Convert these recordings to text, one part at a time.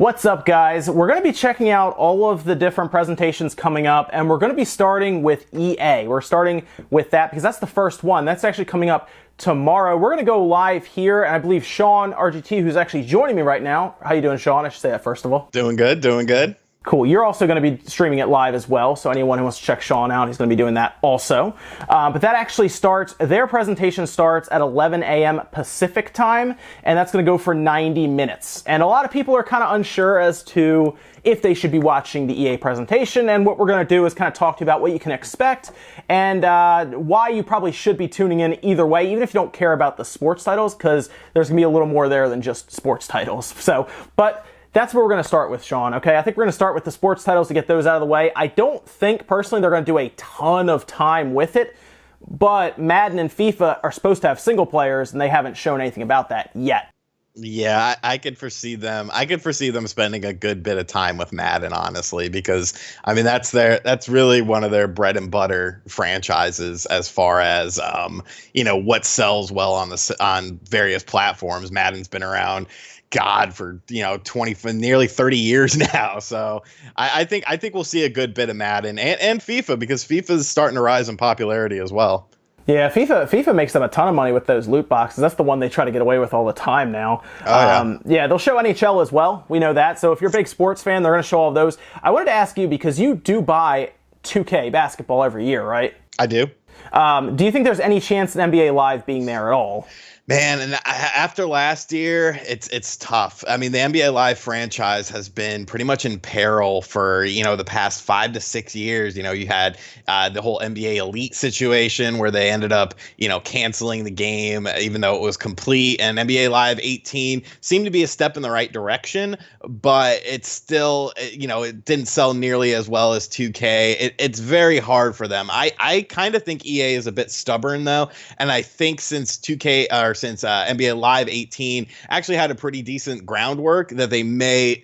What's up, guys? We're going to be checking out all of the different presentations coming up, and we're going to be starting with EA. We're starting with that because that's the first one. That's actually coming up tomorrow. We're going to go live here, and I believe Sean RGT, who's actually joining me right now. How you doing, Sean? I should say that first of all. Doing good, doing good. Cool. You're also going to be streaming it live as well, so anyone who wants to check Sean out, he's going to be doing that also. But that actually starts, their presentation starts at 11 a.m. Pacific time, and that's going to go for 90 minutes. And a lot of people are kind of unsure as to if they should be watching the EA presentation, and what we're going to do is kind of talk to you about what you can expect and why you probably should be tuning in either way, even if you don't care about the sports titles, because there's going to be a little more there than just sports titles. But that's where we're going to start with, Sean, okay? I think we're going to start with the sports titles to get those out of the way. I don't think, personally, they're going to do a ton of time with it, but Madden and FIFA are supposed to have single players, and they haven't shown anything about that yet. Yeah, I could foresee them. I could foresee them spending a good bit of time with Madden, honestly, because I mean that's really one of their bread and butter franchises as far as what sells well on various platforms. Madden's been around, God, for 20 for nearly 30 years now. So I think we'll see a good bit of Madden and FIFA, because FIFA is starting to rise in popularity as well. Yeah, FIFA makes them a ton of money with those loot boxes. That's the one they try to get away with all the time now. Oh, yeah, they'll show NHL as well. We know that. So if you're a big sports fan, they're going to show all of those. I wanted to ask you, because you do buy 2K basketball every year, right? I do. Do you think there's any chance in NBA Live being there at all? Man, and after last year, it's tough. I mean, the NBA Live franchise has been pretty much in peril for, the past 5 to 6 years. You had the whole NBA Elite situation where they ended up, canceling the game, even though it was complete. And NBA Live 18 seemed to be a step in the right direction, but it's still, it didn't sell nearly as well as 2K. It's very hard for them. I kind of think EA is a bit stubborn, though. And I think since NBA Live 18 actually had a pretty decent groundwork, that they may,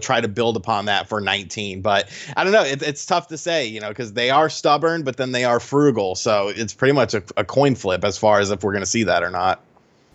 try to build upon that for 19. But I don't know. It's tough to say, because they are stubborn, but then they are frugal. So it's pretty much a coin flip as far as if we're going to see that or not.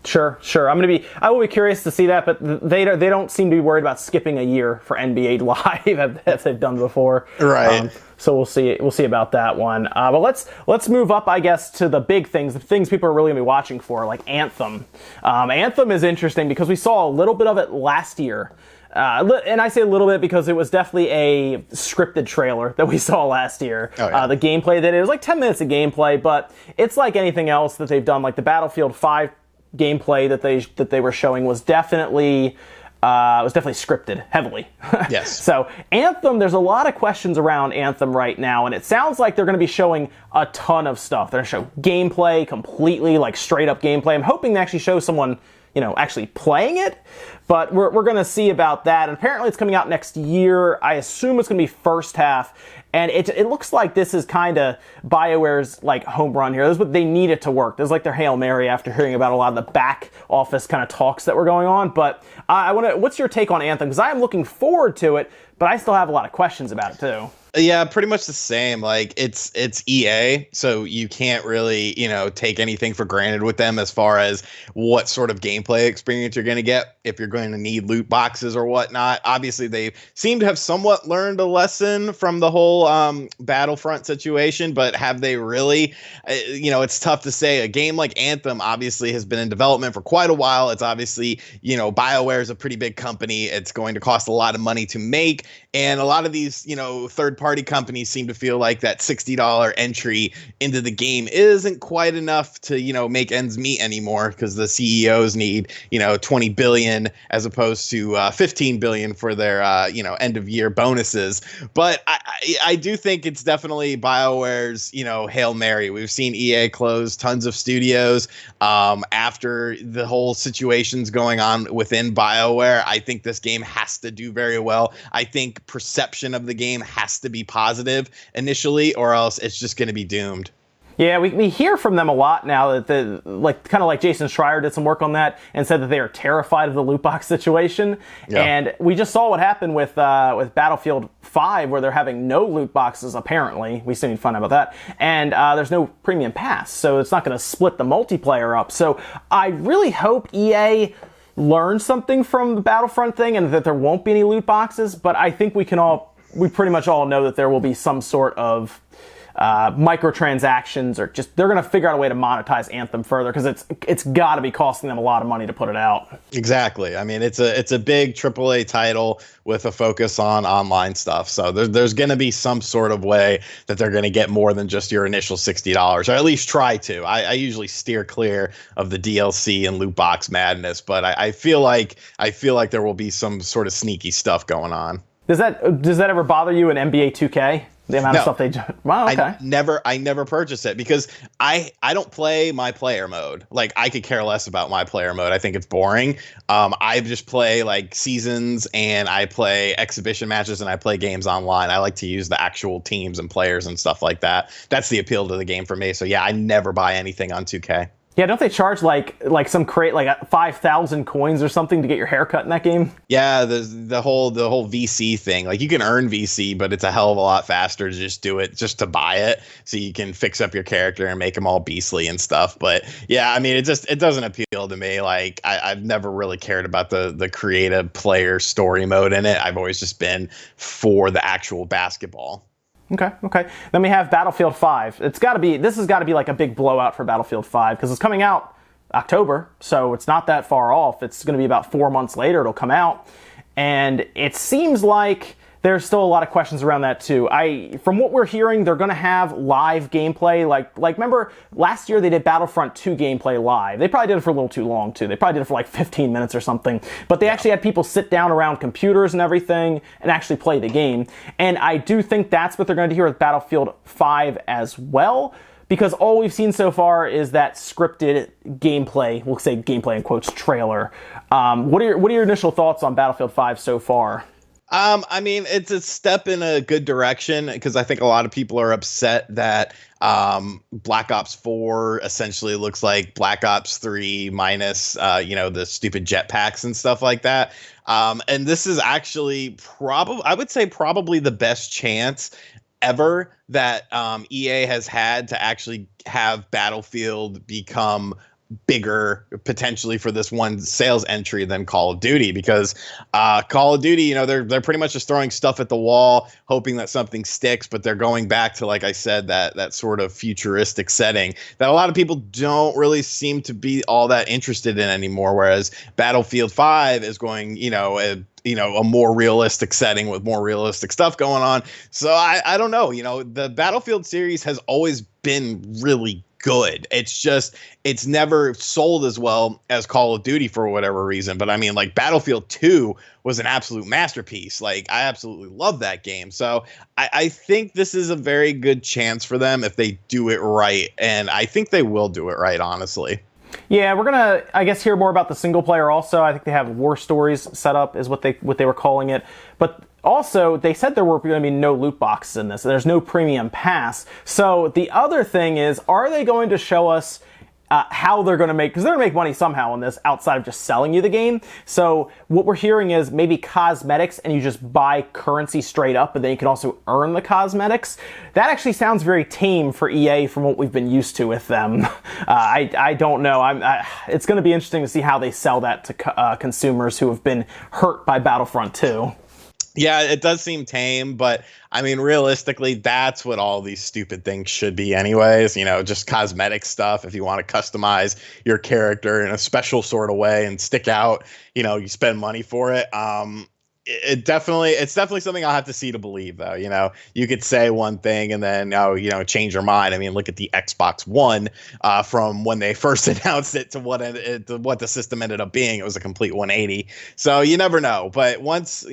Sure. I will be curious to see that, but they don't seem to be worried about skipping a year for NBA Live as they've done before. Right. So we'll see about that one. But let's move up, I guess, to the big things, the things people are really gonna be watching for, like Anthem. Anthem is interesting because we saw a little bit of it last year. And I say a little bit because it was definitely a scripted trailer that we saw last year. Oh, yeah. The gameplay it was like 10 minutes of gameplay, but it's like anything else that they've done, like the Battlefield 5 gameplay that they were showing was definitely scripted heavily. Yes. So Anthem, there's a lot of questions around Anthem right now, and it sounds like they're going to be showing a ton of stuff. They're going to show gameplay, completely like straight up gameplay. I'm hoping they actually show someone actually playing it, but we're going to see about that. And apparently it's coming out next year. I assume it's going to be first half. And it looks like this is kind of BioWare's like home run here. This is what they need it to work. This is like their Hail Mary after hearing about a lot of the back office kind of talks that were going on. But what's your take on Anthem? Because I am looking forward to it, but I still have a lot of questions about it too. Yeah, pretty much the same. Like it's EA, so you can't really, take anything for granted with them as far as what sort of gameplay experience you're going to get if you're going to need loot boxes or whatnot. Obviously, they seem to have somewhat learned a lesson from the whole Battlefront situation, but have they really? It's tough to say. A game like Anthem obviously has been in development for quite a while. It's obviously, BioWare is a pretty big company. It's going to cost a lot of money to make, and a lot of these, third-party companies seem to feel like that $60 entry into the game isn't quite enough to, make ends meet anymore, because the CEOs need, 20 billion as opposed to 15 billion for their, end of year bonuses. But I do think it's definitely BioWare's, Hail Mary. We've seen EA close tons of studios after the whole situation's going on within BioWare. I think this game has to do very well. I think perception of the game has to be positive initially, or else it's just going to be doomed. Yeah, we hear from them a lot now that kind of like Jason Schreier did some work on that and said that they are terrified of the loot box situation. Yeah. And we just saw what happened with Battlefield 5, where they're having no loot boxes, apparently. We still need to find out about that. And there's no premium pass, so it's not going to split the multiplayer up. So I really hope EA learn something from the Battlefront thing and that there won't be any loot boxes, but I think we pretty much all know that there will be some sort of microtransactions, or just they're going to figure out a way to monetize Anthem further, because it's got to be costing them a lot of money to put it out. Exactly. I mean, it's a big AAA title with a focus on online stuff. So there's going to be some sort of way that they're going to get more than just your initial $60, or at least try to. I usually steer clear of the DLC and loot box madness, but I feel like there will be some sort of sneaky stuff going on. Does that ever bother you in NBA 2K? The amount of stuff they do. Wow, okay. I never purchase it because I don't play my player mode. Like, I could care less about my player mode. I think it's boring. I just play like seasons, and I play exhibition matches, and I play games online. I like to use the actual teams and players and stuff like that. That's the appeal to the game for me. So yeah, I never buy anything on 2K. Yeah, don't they charge like some crate like 5,000 coins or something to get your haircut in that game? Yeah, the whole VC thing. Like, you can earn VC, but it's a hell of a lot faster to just do it, just to buy it, so you can fix up your character and make them all beastly and stuff. But yeah, I mean, it doesn't appeal to me. Like, I've never really cared about the creative player story mode in it. I've always just been for the actual basketball. Okay. Then we have Battlefield 5. This has got to be like a big blowout for Battlefield 5, because it's coming out October, so it's not that far off. It's going to be about 4 months later it'll come out, and it seems like there's still a lot of questions around that too. From what we're hearing, they're going to have live gameplay. Like remember last year they did Battlefront 2 gameplay live. They probably did it for a little too long too. They probably did it for like 15 minutes or something. But they actually had people sit down around computers and everything and actually play the game. And I do think that's what they're going to do here with Battlefield 5 as well, because all we've seen so far is that scripted gameplay. We'll say gameplay in quotes trailer. What are your initial thoughts on Battlefield 5 so far? I mean, it's a step in a good direction, because I think a lot of people are upset that Black Ops 4 essentially looks like Black Ops 3 minus, the stupid jetpacks and stuff like that. And this is actually I would say probably the best chance ever that EA has had to actually have Battlefield become bigger potentially for this one sales entry than Call of Duty, because Call of Duty, they're pretty much just throwing stuff at the wall hoping that something sticks, but they're going back to, like I said, that sort of futuristic setting that a lot of people don't really seem to be all that interested in anymore, whereas Battlefield 5 is going a more realistic setting with more realistic stuff going on. So I don't know, the Battlefield series has always been really good. It's never sold as well as Call of Duty for whatever reason. But I mean, like, Battlefield 2 was an absolute masterpiece. Like, I absolutely love that game. So I think this is a very good chance for them if they do it right. And I think they will do it right, honestly. Yeah, we're gonna, I guess, hear more about the single player also. I think they have war stories set up, is what they were calling it. But also, they said there were going to be no loot boxes in this. There's no premium pass. So the other thing is, are they going to show us how they're going to make, because they're going to make money somehow on this outside of just selling you the game. So what we're hearing is maybe cosmetics, and you just buy currency straight up, but then you can also earn the cosmetics. That actually sounds very tame for EA from what we've been used to with them. I don't know. It's going to be interesting to see how they sell that to consumers who have been hurt by Battlefront 2. Yeah, it does seem tame, but I mean, realistically, that's what all these stupid things should be anyways, just cosmetic stuff. If you want to customize your character in a special sort of way and stick out, you spend money for it. It's definitely something I'll have to see to believe, though. You could say one thing and then change your mind. I mean, look at the Xbox One from when they first announced it to what the system ended up being. It was a complete 180. So you never know. But once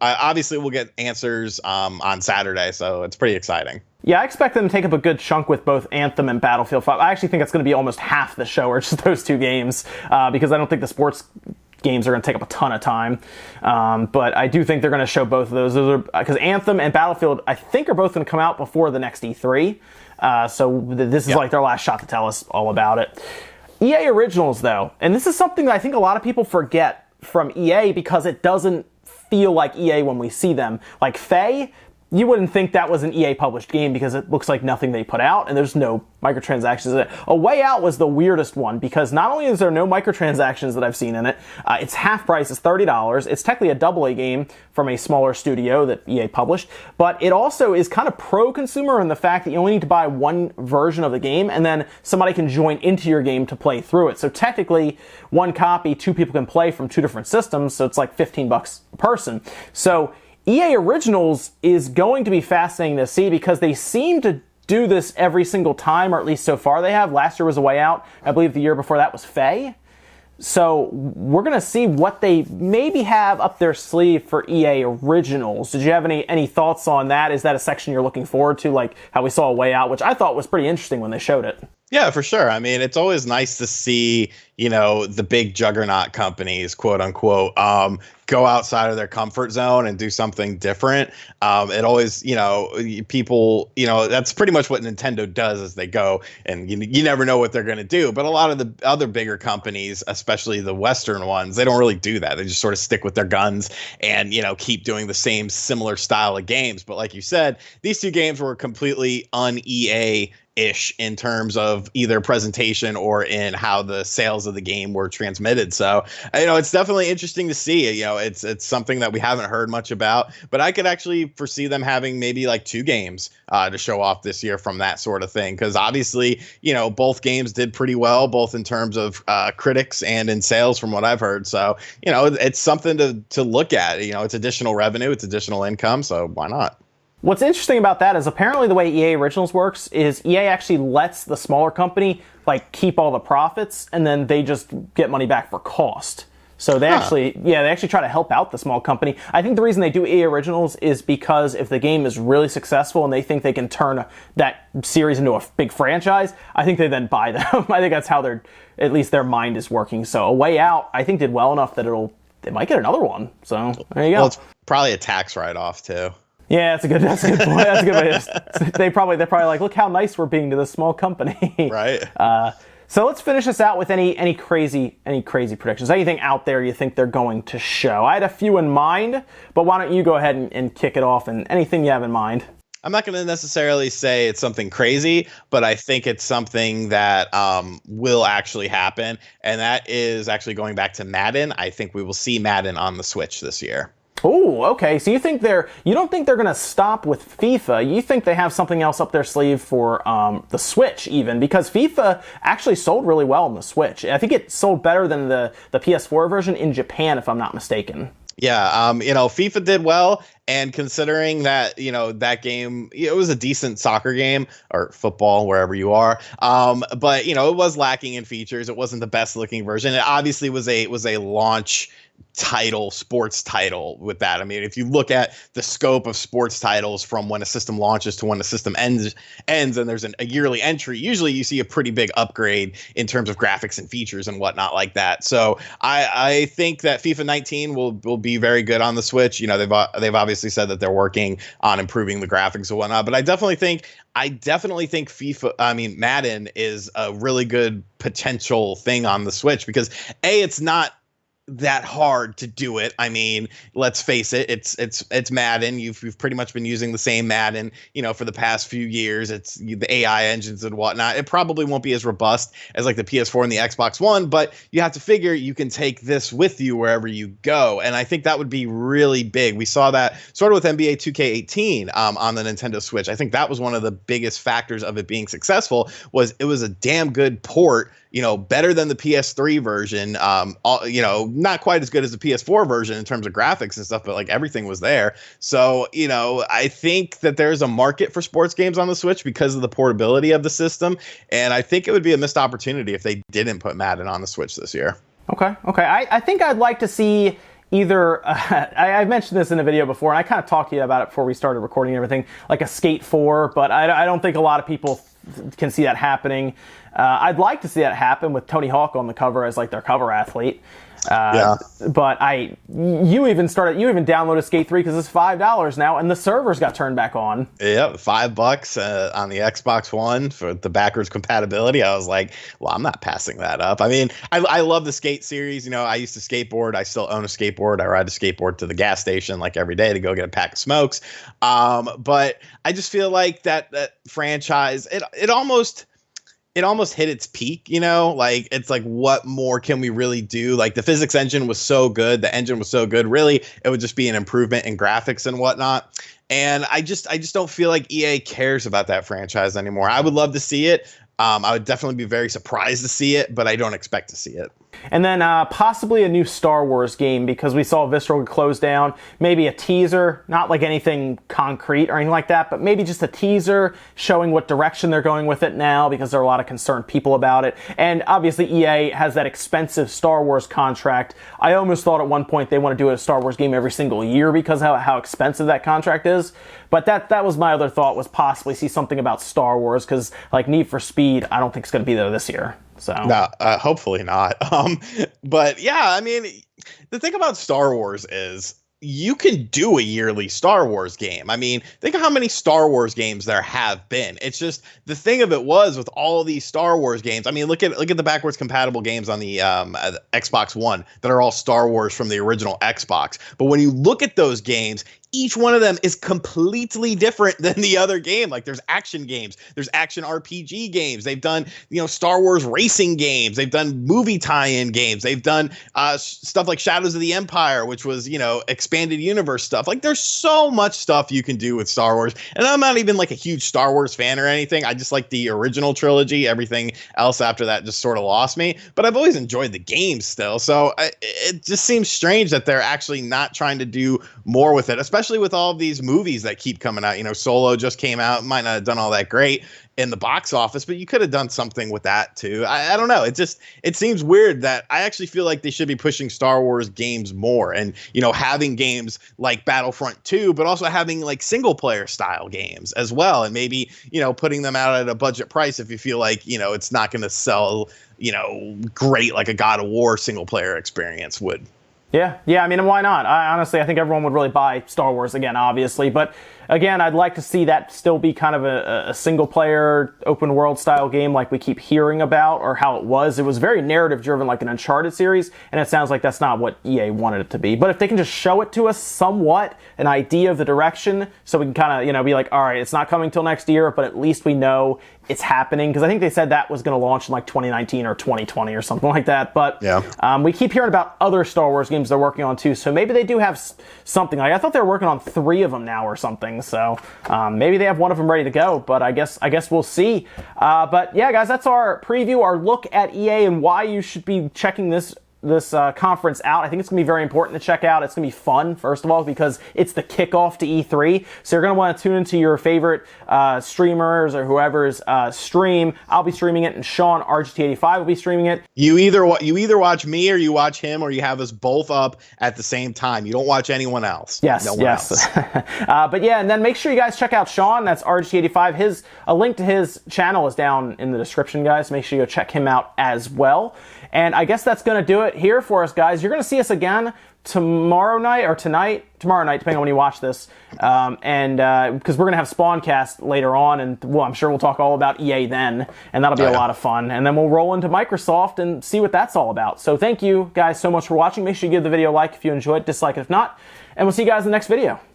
obviously we'll get answers on Saturday, so it's pretty exciting. Yeah, I expect them to take up a good chunk with both Anthem and Battlefield 5. I actually think it's going to be almost half the show, or just those two games, because I don't think the sports games are going to take up a ton of time. But I do think they're going to show both of those. Because Anthem and Battlefield, I think, are both going to come out before the next E3. So this is like their last shot to tell us all about it. EA Originals, though, and this is something that I think a lot of people forget from EA, because it doesn't feel like EA when we see them. Like Faye, you wouldn't think that was an EA published game because it looks like nothing they put out, and there's no microtransactions in it. A Way Out was the weirdest one because not only is there no microtransactions that I've seen in it, it's half price, it's $30. It's technically a AA game from a smaller studio that EA published, but it also is kind of pro-consumer in the fact that you only need to buy one version of the game, and then somebody can join into your game to play through it. So technically, one copy, two people can play from two different systems, so it's like $15 a person. So EA Originals is going to be fascinating to see because they seem to do this every single time, or at least so far they have. Last year was A Way Out. I believe the year before that was Faye. So we're going to see what they maybe have up their sleeve for EA Originals. Did you have any thoughts on that? Is that a section you're looking forward to, like how we saw A Way Out, which I thought was pretty interesting when they showed it? Yeah, for sure. I mean, it's always nice to see, the big juggernaut companies, quote unquote, go outside of their comfort zone and do something different. It always, people, that's pretty much what Nintendo does as they go, and you never know what they're going to do. But a lot of the other bigger companies, especially the Western ones, they don't really do that. They just sort of stick with their guns and, keep doing the same similar style of games. But like you said, these two games were completely un-EA ish in terms of either presentation or in how the sales of the game were transmitted. So, it's definitely interesting to see. It's something that we haven't heard much about, but I could actually foresee them having maybe like two games to show off this year from that sort of thing. Because obviously, both games did pretty well, both in terms of critics and in sales from what I've heard. So, it's something to look at. It's additional revenue, it's additional income. So why not? What's interesting about that is apparently the way EA Originals works is EA actually lets the smaller company keep all the profits, and then they just get money back for cost. So they actually try to help out the small company. I think the reason they do EA Originals is because if the game is really successful and they think they can turn that series into a big franchise, I think they then buy them. I think that's how at least their mind is working. So A Way Out, I think, did well enough that they might get another one. So there you go. Well, it's probably a tax write-off too. Yeah, that's a good point. That's a good way. They're probably like, look how nice we're being to this small company. Right. So let's finish this out with any crazy predictions. Anything out there you think they're going to show? I had a few in mind, but why don't you go ahead and kick it off, and anything you have in mind? I'm not going to necessarily say it's something crazy, but I think it's something that will actually happen, and that is actually going back to Madden. I think we will see Madden on the Switch this year. Oh, okay. So you don't think they're going to stop with FIFA? You think they have something else up their sleeve for the Switch, even, because FIFA actually sold really well on the Switch. I think it sold better than the PS4 version in Japan, if I'm not mistaken. Yeah, FIFA did well, and considering that, that game, it was a decent soccer game, or football, wherever you are, but, it was lacking in features. It wasn't the best looking version. It obviously was a launch title, sports title with that. I mean, if you look at the scope of sports titles from when a system launches to when the system ends and there's a yearly entry, usually you see a pretty big upgrade in terms of graphics and features and whatnot like that. So I think that FIFA 19 will be very good on the Switch. They've obviously said that they're working on improving the graphics and whatnot, but I definitely think Madden is a really good potential thing on the Switch because it's not that hard to do it. I mean, let's face it, it's Madden. You've pretty much been using the same Madden, for the past few years. It's the AI engines and whatnot. It probably won't be as robust as like the PS4 and the Xbox One, but you have to figure you can take this with you wherever you go. And I think that would be really big. We saw that sort of with NBA 2K18 on the Nintendo Switch. I think that was one of the biggest factors of it being successful. Was it was a damn good port, better than the PS3 version, not quite as good as the PS4 version in terms of graphics and stuff, but everything was there. So, I think that there's a market for sports games on the Switch because of the portability of the system. And I think it would be a missed opportunity if they didn't put Madden on the Switch this year. Okay. I think I'd like to see either, I mentioned this in a video before, and I kind of talked to you about it before we started recording and everything, like a Skate 4, but I don't think a lot of people can see that happening. I'd like to see that happen with Tony Hawk on the cover as like their cover athlete. But you even downloaded Skate 3 because it's $5 now, and the servers got turned back on. Yeah, $5 on the Xbox One for the backwards compatibility. I was like, well, I'm not passing that up. I mean, I love the skate series. You know, I used to skateboard. I still own a skateboard. I ride a skateboard to the gas station like every day to go get a pack of smokes. But I just feel like that franchise, it almost hit its peak, you know, like it's like, what more can we really do? Like the physics engine was so good. The engine was so good. Really, it would just be an improvement in graphics and whatnot. And I just don't feel like EA cares about that franchise anymore. I would love to see it. I would definitely be very surprised to see it, but I don't expect to see it. And then possibly a new Star Wars game, because we saw Visceral close down. Maybe a teaser, not like anything concrete or anything like that, but maybe just a teaser showing what direction they're going with it now, because there are a lot of concerned people about it. And obviously EA has that expensive Star Wars contract. I almost thought at one point they want to do a Star Wars game every single year because of how expensive that contract is. But that was my other thought, was possibly see something about Star Wars, because like Need for Speed, I don't think it's going to be there this year. So no, hopefully not. But yeah, I mean, the thing about Star Wars is you can do a yearly Star Wars game. I mean, think of how many Star Wars games there have been. It's just the thing of it was with all these Star Wars games. I mean, look at the backwards compatible games on the Xbox One that are all Star Wars from the original Xbox. But when you look at those games, each one of them is completely different than the other game. Like there's action games, there's action RPG games. They've done, you know, Star Wars racing games. They've done movie tie-in games. They've done stuff like Shadows of the Empire, which was, you know, expanded universe stuff. Like there's so much stuff you can do with Star Wars. And I'm not even like a huge Star Wars fan or anything. I just like the original trilogy. Everything else after that just sort of lost me. But I've always enjoyed the games still. So it just seems strange that they're actually not trying to do more with it, especially with all of these movies that keep coming out. You know, Solo just came out, might not have done all that great in the box office, but you could have done something with that too. I don't know. It seems weird that I actually feel like they should be pushing Star Wars games more, and, you know, having games like Battlefront 2, but also having like single player style games as well. And maybe, you know, putting them out at a budget price if you feel like, you know, it's not going to sell, you know, great like a God of War single player experience would. Yeah, I mean, why not? I think everyone would really buy Star Wars again, obviously. But again, I'd like to see that still be kind of a single-player, open-world style game like we keep hearing about, or how it was. It was very narrative-driven, like an Uncharted series, and it sounds like that's not what EA wanted it to be. But if they can just show it to us somewhat, an idea of the direction, so we can kind of, you know, be like, all right, it's not coming till next year, but at least we know it's happening. Because I think they said that was going to launch in like 2019 or 2020 or something like that. But yeah, we keep hearing about other Star Wars games they're working on too, so maybe they do have something. Like I thought they were working on 3 of them now or something. So maybe they have one of them ready to go, but I guess we'll see. But yeah, guys, that's our preview, our look at EA and why you should be checking this conference out. I think it's going to be very important to check out. It's going to be fun, first of all, because it's the kickoff to E3. So you're going to want to tune into your favorite streamers or whoever's stream. I'll be streaming it, and Sean, RGT85, will be streaming it. You either watch me or you watch him, or you have us both up at the same time. You don't watch anyone else. Yes, no one else. But yeah, and then make sure you guys check out Sean. That's RGT85. A link to his channel is down in the description, guys. Make sure you go check him out as well. And I guess that's going to do it here for us, guys. You're going to see us again tomorrow night, depending on when you watch this. And because we're going to have Spawncast later on, and well, I'm sure we'll talk all about EA then, and that'll be a lot of fun. And then we'll roll into Microsoft and see what that's all about. So thank you guys so much for watching. Make sure you give the video a like if you enjoyed, dislike if not, and we'll see you guys in the next video.